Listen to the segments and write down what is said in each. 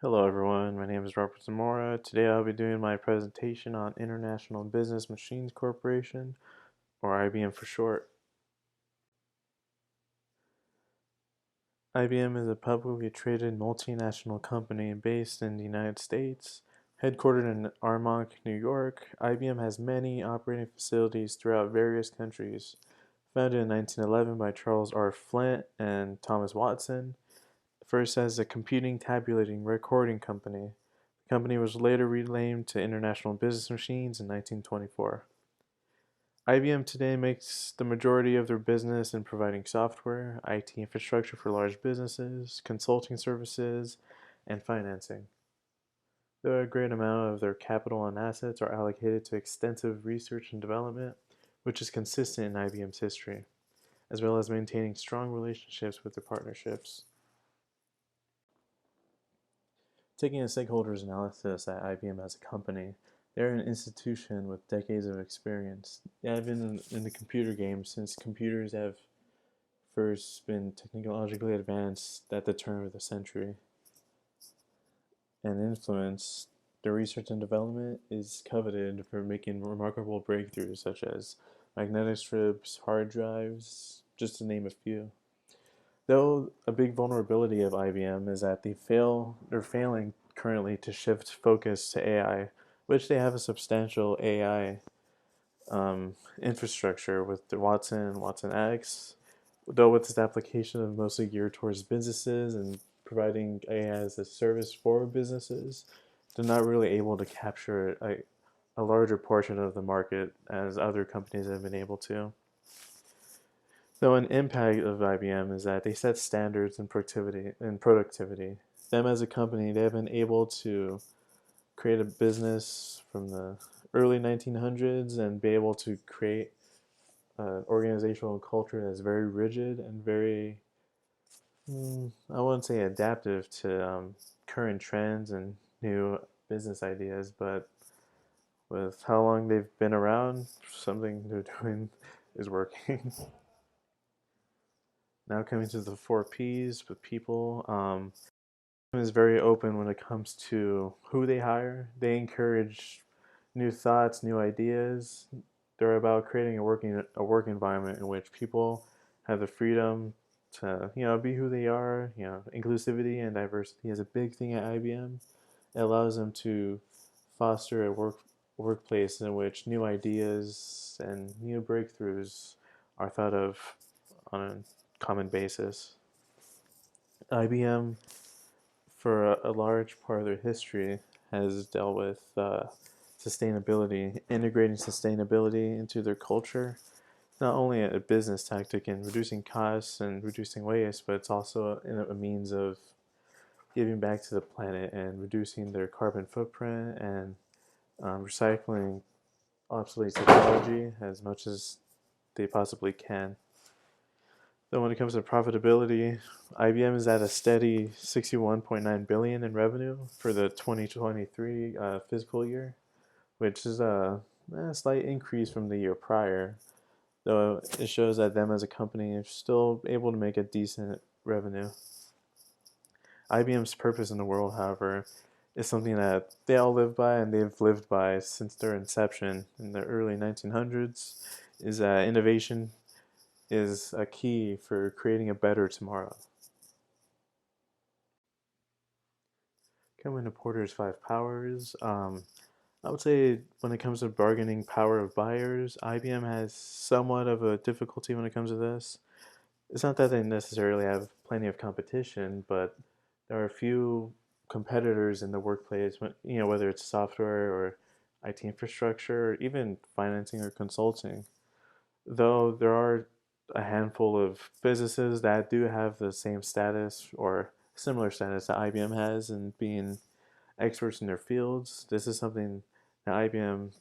Hello everyone, my name is Robert Zamora. Today I'll be doing my presentation on International Business Machines Corporation, or IBM for short. IBM is a publicly traded multinational company based in the United States. Headquartered in Armonk, New York, IBM has many operating facilities throughout various countries. Founded in 1911 by Charles R. Flint and Thomas Watson, first as a computing tabulating recording company. The company was later renamed to International Business Machines in 1924. IBM today makes the majority of their business in providing software, IT infrastructure for large businesses, consulting services, and financing. Though a great amount of their capital and assets are allocated to extensive research and development, which is consistent in IBM's history, as well as maintaining strong relationships with their partnerships. Taking a stakeholders analysis at IBM as a company, they're an institution with decades of experience. They have been in the computer game since computers have first been technologically advanced at the turn of the century. And influence, their research and development is coveted for making remarkable breakthroughs such as magnetic strips, hard drives, just to name a few. Though a big vulnerability of IBM is that they're failing currently to shift focus to AI, which they have a substantial AI infrastructure with the Watson and Watson X, though with its application of mostly geared towards businesses and providing AI as a service for businesses, they're not really able to capture a larger portion of the market as other companies have been able to. So an impact of IBM is that they set standards in productivity. Them as a company, they have been able to create a business from the early 1900s and be able to create an organizational culture that's very rigid and very, I wouldn't say adaptive to current trends and new business ideas, but with how long they've been around, something they're doing is working. Now coming to the four P's with people, is very open when it comes to who they hire. They encourage new thoughts, new ideas. They're about creating a work environment in which people have the freedom to be who they are. Inclusivity and diversity is a big thing at IBM. It allows them to foster a workplace in which new ideas and new breakthroughs are thought of on a common basis. IBM, for a large part of their history, has dealt with sustainability, integrating sustainability into their culture. It's not only a business tactic in reducing costs and reducing waste, but it's also a means of giving back to the planet and reducing their carbon footprint and recycling obsolete technology as much as they possibly can. Then when it comes to profitability, IBM is at a steady 61.9 billion in revenue for the 2023 fiscal year, which is a slight increase from the year prior. Though it shows that them as a company are still able to make a decent revenue. IBM's purpose in the world, however, is something that they all live by and they've lived by since their inception in the early 1900s, is that innovation is a key for creating a better tomorrow. Coming to Porter's Five Powers, I would say when it comes to bargaining power of buyers, IBM has somewhat of a difficulty when it comes to this. It's not that they necessarily have plenty of competition, but there are a few competitors in the workplace, whether it's software or IT infrastructure, or even financing or consulting. Though there are a handful of businesses that do have the same status or similar status that IBM has in being experts in their fields. This is something that IBM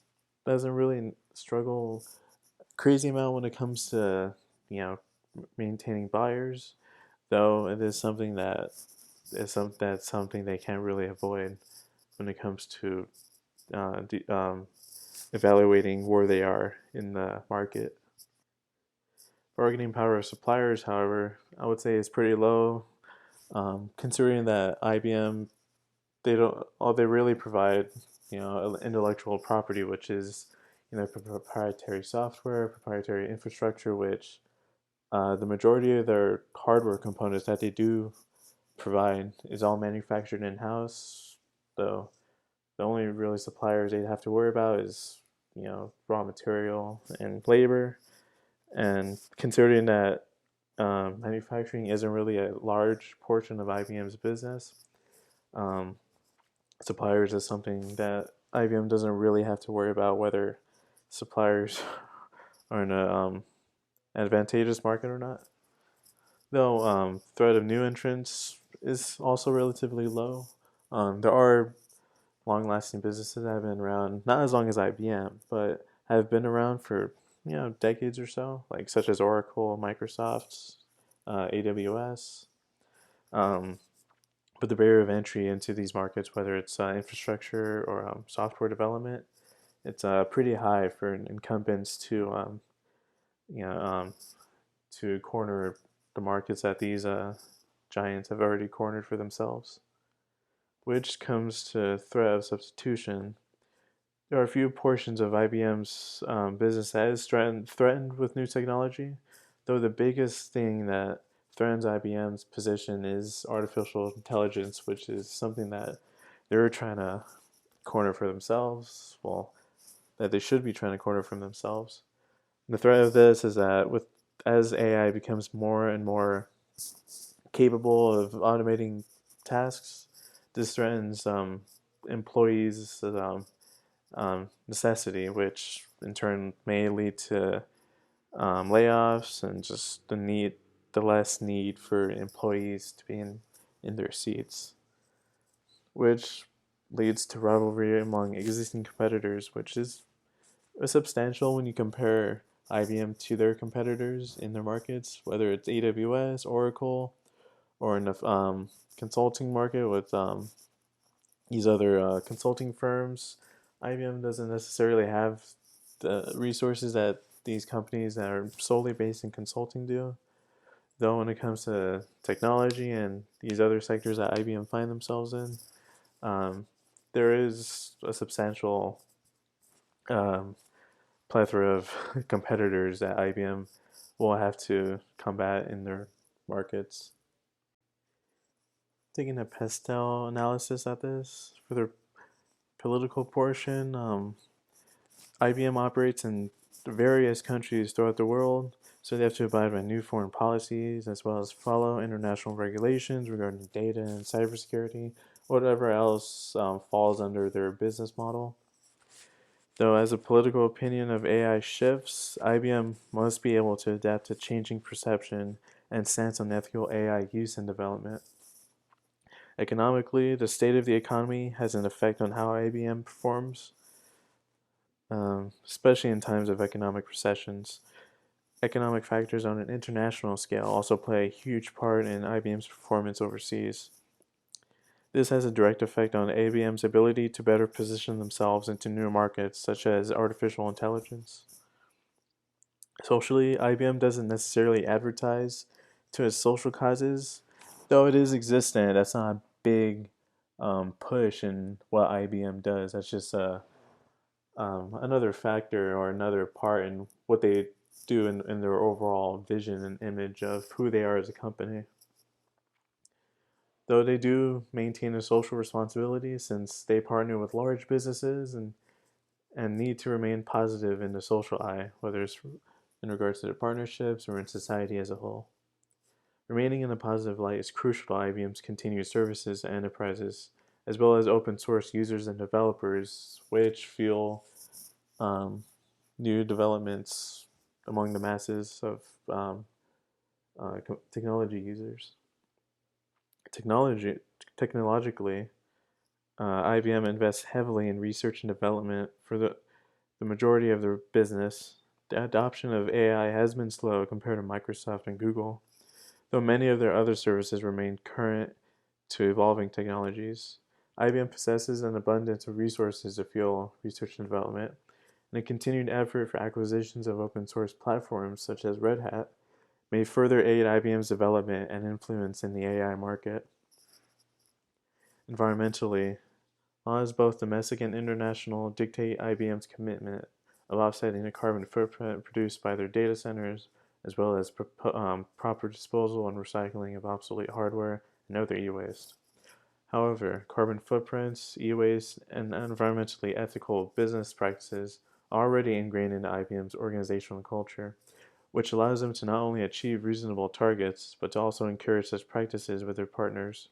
doesn't really struggle crazy amount when it comes to you know maintaining buyers, though it is something that's something they can't really avoid when it comes to evaluating where they are in the market. Bargaining power of suppliers, however, I would say is pretty low, considering that IBM they don't all they really provide, intellectual property, which is, proprietary software, proprietary infrastructure, which the majority of their hardware components that they do provide is all manufactured in house. Though the only really suppliers they'd have to worry about is, raw material and labor. And considering that manufacturing isn't really a large portion of IBM's business, um, suppliers is something that IBM doesn't really have to worry about whether suppliers are in a advantageous market or not. Though threat of new entrants is also relatively low. There are long-lasting businesses that have been around, not as long as IBM, but have been around for decades or so, like such as Oracle, Microsoft, AWS. Um, but the barrier of entry into these markets, whether it's infrastructure or software development, it's pretty high for incumbents you know, um, to corner the markets that these giants have already cornered for themselves. Which comes to threat of substitution. There are a few portions of IBM's business that is threatened with new technology, though the biggest thing that threatens IBM's position is artificial intelligence, which is something that they're trying to corner for themselves. Well, that they should be trying to corner from themselves. And the threat of this is that as AI becomes more and more capable of automating tasks, this threatens employees' necessity, which in turn may lead to layoffs and just the less need for employees to be in their seats, which leads to rivalry among existing competitors, which is substantial when you compare IBM to their competitors in their markets, whether it's AWS, Oracle, or in the consulting market with these other consulting firms. IBM doesn't necessarily have the resources that these companies that are solely based in consulting do. Though when it comes to technology and these other sectors that IBM find themselves in, um, there is a substantial um, plethora of competitors that IBM will have to combat in their markets. Taking a pastel analysis at this for the political portion, IBM operates in various countries throughout the world, so they have to abide by new foreign policies as well as follow international regulations regarding data and cybersecurity, whatever else falls under their business model. Though, as the political opinion of AI shifts, IBM must be able to adapt to changing perception and stance on ethical AI use and development. Economically, the state of the economy has an effect on how IBM performs, especially in times of economic recessions. Economic factors on an international scale also play a huge part in IBM's performance overseas. This has a direct effect on IBM's ability to better position themselves into new markets, such as artificial intelligence. Socially, IBM doesn't necessarily advertise to its social causes, though it is existent. That's not a big push in what IBM does. That's just another factor or another part in what they do in their overall vision and image of who they are as a company. Though they do maintain a social responsibility since they partner with large businesses and need to remain positive in the social eye, whether it's in regards to their partnerships or in society as a whole. Remaining in a positive light is crucial to IBM's continued services to enterprises, as well as open source users and developers, which fuel um, new developments among the masses of technology users. Technology, technologically, IBM invests heavily in research and development for the majority of their business. The adoption of AI has been slow compared to Microsoft and Google, though many of their other services remain current to evolving technologies. IBM possesses an abundance of resources to fuel research and development, and a continued effort for acquisitions of open source platforms such as Red Hat may further aid IBM's development and influence in the AI market. Environmentally, laws both domestic and international dictate IBM's commitment of offsetting the carbon footprint produced by their data centers, as well as proper disposal and recycling of obsolete hardware and other e-waste. However, carbon footprints, e-waste, and environmentally ethical business practices are already ingrained into IBM's organizational culture, which allows them to not only achieve reasonable targets, but to also encourage such practices with their partners.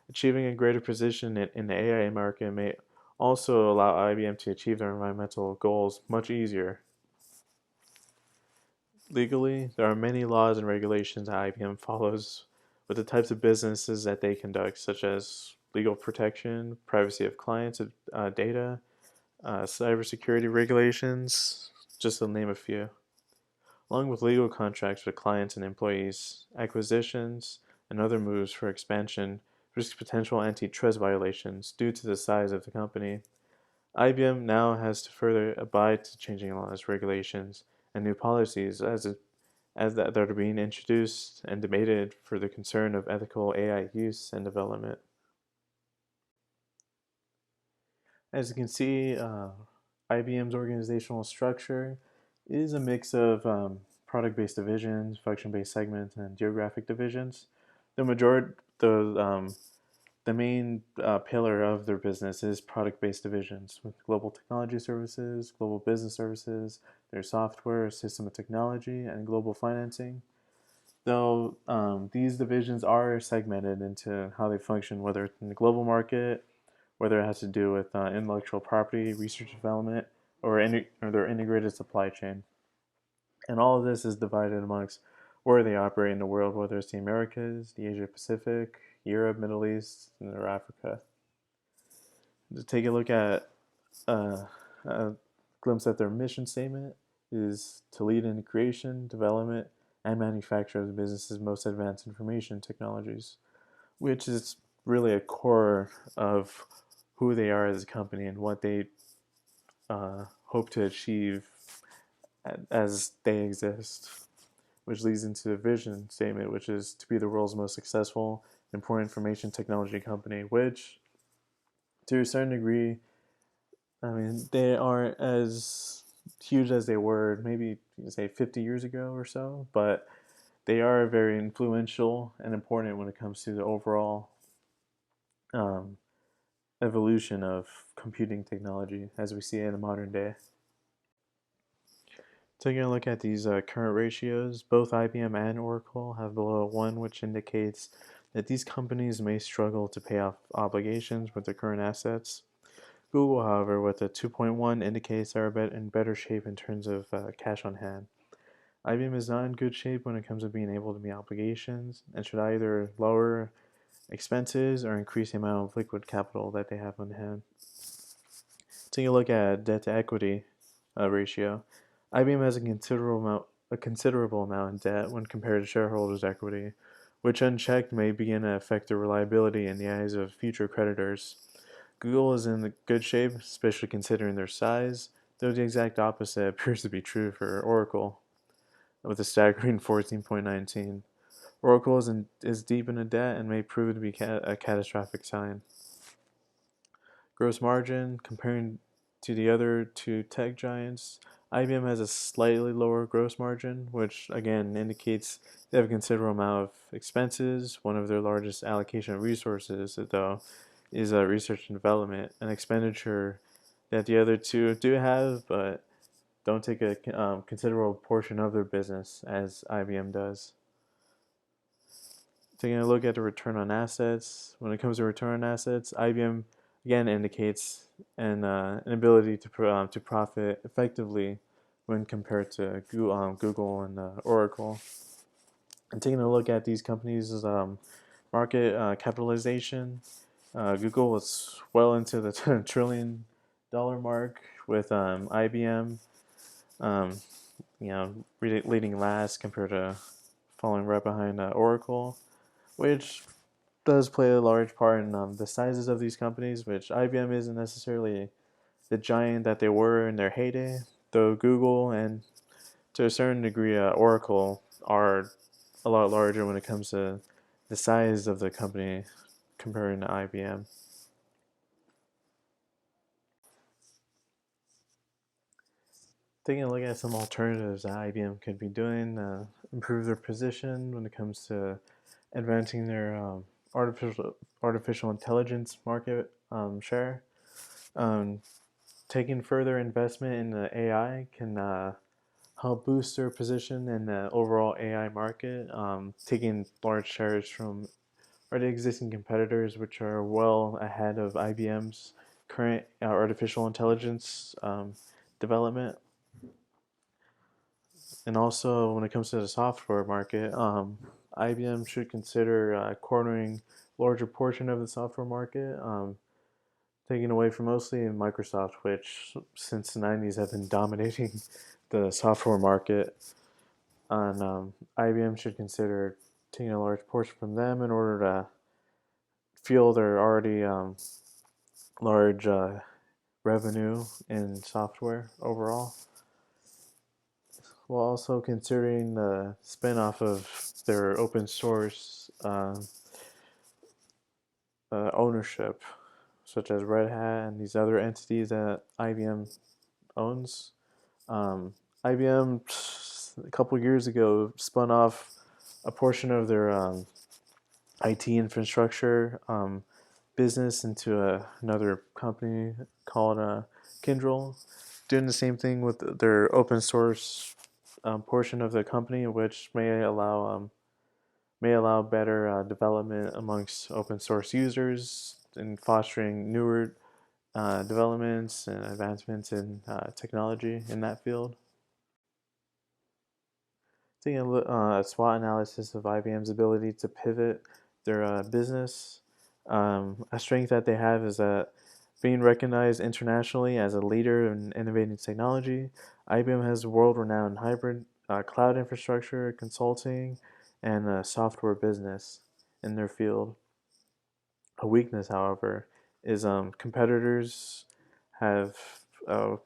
Achieving a greater position in the AI market may also allow IBM to achieve their environmental goals much easier. Legally, there are many laws and regulations that IBM follows with the types of businesses that they conduct, such as legal protection, privacy of clients' data, cybersecurity regulations, just to name a few, along with legal contracts with clients and employees, acquisitions, and other moves for expansion risk potential antitrust violations due to the size of the company. IBM now has to further abide to changing laws, regulations, and new policies as that are being introduced and debated for the concern of ethical AI use and development. As you can see, IBM's organizational structure is a mix of product-based divisions, function-based segments, and geographic divisions. The majority, the main pillar of their business is product-based divisions with global technology services, global business services, their software, system of technology, and global financing. Though these divisions are segmented into how they function, whether it's in the global market, whether it has to do with intellectual property, research and development, or their integrated supply chain. And all of this is divided amongst where they operate in the world, whether it's the Americas, the Asia Pacific, Europe, Middle East, and or Africa. To take a look at a glimpse at their mission statement is to lead in the creation, development, and manufacture of the business's most advanced information technologies, which is really a core of who they are as a company and what they hope to achieve as they exist, which leads into the vision statement, which is to be the world's most successful, important information technology company, which, to a certain degree, I mean, they aren't as huge as they were maybe, say, 50 years ago or so, but they are very influential and important when it comes to the overall um, evolution of computing technology as we see it in the modern day. Taking a look at these current ratios, both IBM and Oracle have below 1, which indicates that these companies may struggle to pay off obligations with their current assets. Google, however, with a 2.1 indicates they're in better shape in terms of cash on hand. IBM is not in good shape when it comes to being able to meet obligations and should either lower expenses or increase the amount of liquid capital that they have on hand. Taking a look at debt to equity ratio, IBM has a considerable amount in debt when compared to shareholders' equity, which unchecked may begin to affect the reliability in the eyes of future creditors. Google is in good shape, especially considering their size, though the exact opposite appears to be true for Oracle, with a staggering 14.19. Oracle is deep in a debt and may prove to be a catastrophic sign. Gross margin, comparing to the other two tech giants, IBM has a slightly lower gross margin, which again indicates they have a considerable amount of expenses. One of their largest allocation of resources, though, is research and development, an expenditure that the other two do have, but don't take a considerable portion of their business as IBM does. Taking a look at the return on assets, when it comes to return on assets, IBM again indicates an ability to profit effectively when compared to Google and Oracle. And taking a look at these companies' market capitalization, Google was well into the $10 trillion mark, with IBM, um, leading last compared to falling right behind Oracle, which does play a large part in the sizes of these companies, which IBM isn't necessarily the giant that they were in their heyday, though Google and to a certain degree Oracle are a lot larger when it comes to the size of the comparing to IBM. Taking a look at some alternatives that IBM could be doing to improve their position when it comes to advancing their artificial intelligence market share. Um, Taking further investment in the AI can help boost their position in the overall AI market, taking large shares from already existing competitors, which are well ahead of IBM's current artificial intelligence development. And also, when it comes to the software market, IBM should consider cornering a larger portion of the software market, taking away from mostly Microsoft, which since the 90s have been dominating the software market. And IBM should consider taking a large portion from them in order to fuel their already large revenue in software overall, while also considering the spinoff of their open source ownership, such as Red Hat and these other entities that IBM owns. IBM a couple years ago spun off a portion of their IT infrastructure business into another company called Kyndryl, doing the same thing with their open source portion of the company, which may allow better development amongst open source users and fostering newer developments and advancements in technology in that field. Taking a SWOT analysis of IBM's ability to pivot their business. A strength that they have is that being recognized internationally as a leader in innovating technology, IBM has world-renowned hybrid cloud infrastructure, consulting, and software business in their field. A weakness, however, is competitors have uh,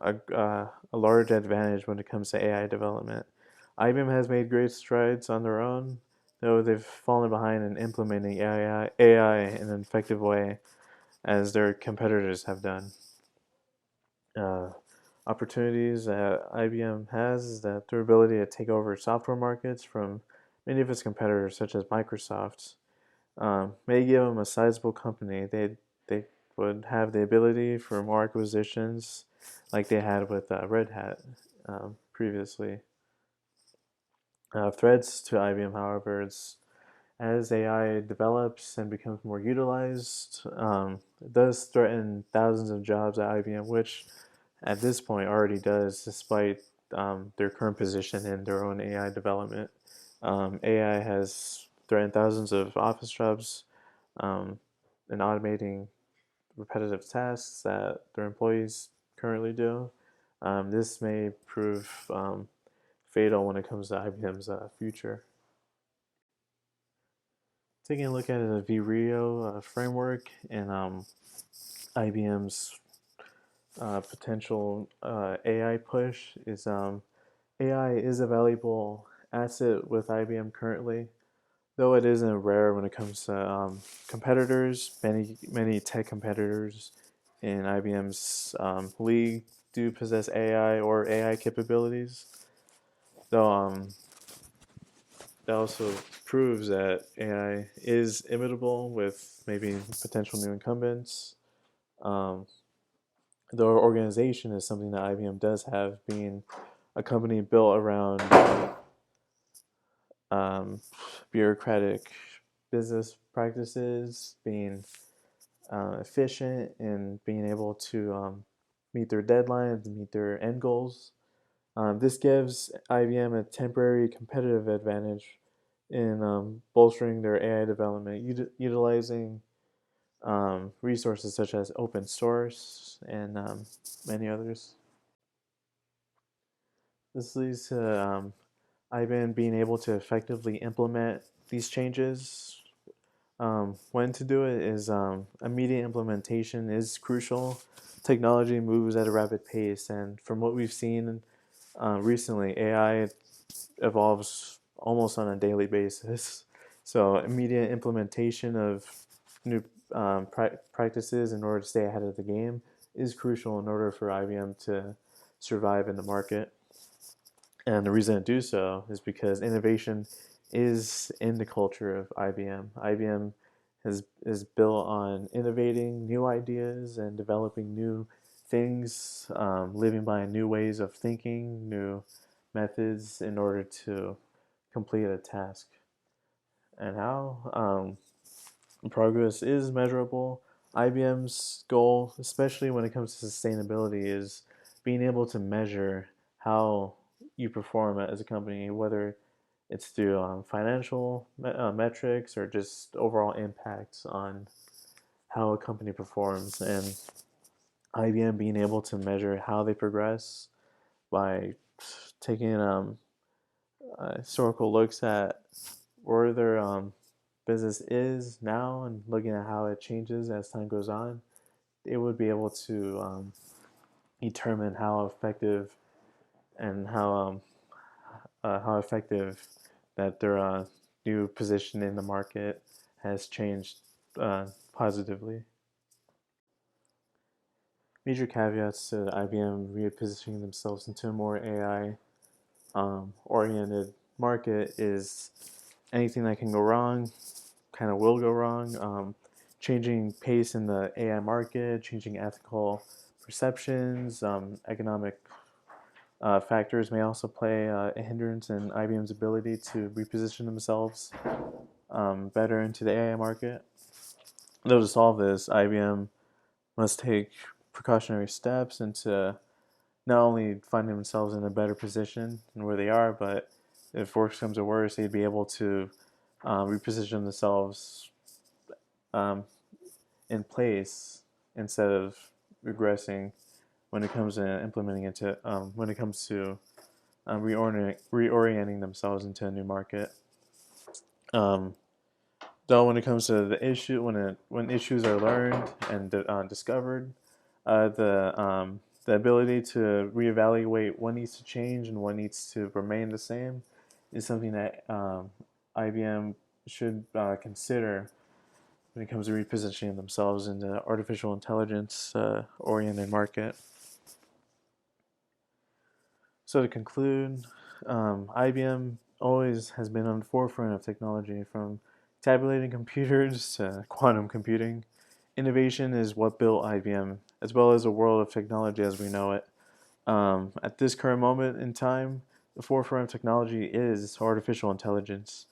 a large advantage when it comes to AI development. IBM has made great strides on their own, though they've fallen behind in implementing AI in an effective way, as their competitors have done. Uh, Opportunities that IBM has is that their ability to take over software markets from many of its competitors, such as Microsoft, may give them a sizable company. They would have the ability for more acquisitions, like they had with Red Hat previously. Threats to IBM, however, is as AI develops and becomes more utilized, it does threaten thousands of jobs at IBM, which at this point already does, despite their current position in their own AI development. AI has threatened thousands of office jobs um, in automating repetitive tasks that their employees currently do. This may prove fatal when it comes to IBM's future. Taking a look at the vRIO framework and IBM's potential AI push is AI is a valuable asset with IBM currently, though it isn't rare when it comes to competitors. Many tech competitors in IBM's league do possess AI or AI capabilities, though that also proves that AI is imitable with maybe potential new incumbents. Um, the organization is something that IBM does have, being a company built around um, bureaucratic business practices, being efficient, and being able to meet their deadlines and meet their end goals. This gives IBM a temporary competitive advantage in bolstering their AI development, utilizing resources such as open source and many others. This leads to IBM being able to effectively implement these changes. When to do it is immediate implementation is crucial. Technology moves at a rapid pace, and from what we've seen recently, AI evolves almost on a daily basis. So immediate implementation of new practices in order to stay ahead of the game is crucial in order for IBM to survive in the market. And the reason to do so is because innovation is in the culture of IBM. IBM is built on innovating new ideas and developing new things, living by new ways of thinking, new methods in order to complete a task. And how? Progress is measurable. IBM's goal, especially when it comes to sustainability, is being able to measure how you perform as a company, whether it's through financial metrics or just overall impacts on how a company performs. And IBM being able to measure how they progress by taking historical looks at where their business is now and looking at how it changes as time goes on, it would be able to determine how effective and how effective that their new position in the market has changed positively. Major caveats to IBM repositioning themselves into a more AI oriented market is anything that can go wrong kind of will go wrong. Changing pace in the AI market, changing ethical perceptions, economic factors may also play a hindrance in IBM's ability to reposition themselves better into the AI market. Though to solve this, IBM must take precautionary steps into not only finding themselves in a better position than where they are, but if worse comes to worse, they'd be able to reposition themselves um, in place instead of regressing when it comes to implementing into when it comes to reorienting themselves into a new market. Um, though when it comes to the issue, when issues are learned and discovered, the ability to reevaluate what needs to change and what needs to remain the same is something that IBM should consider when it comes to repositioning themselves in the artificial intelligence oriented market. So to conclude, IBM always has been on the forefront of technology, from tabulating computers to quantum computing. Innovation is what built IBM, as well as the world of technology as we know it. At this current moment in time, the forefront of technology is artificial intelligence.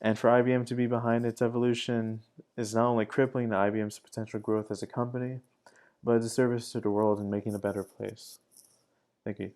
And for IBM to be behind its evolution is not only crippling to IBM's potential growth as a company, but a disservice to the world and making a better place. Thank you.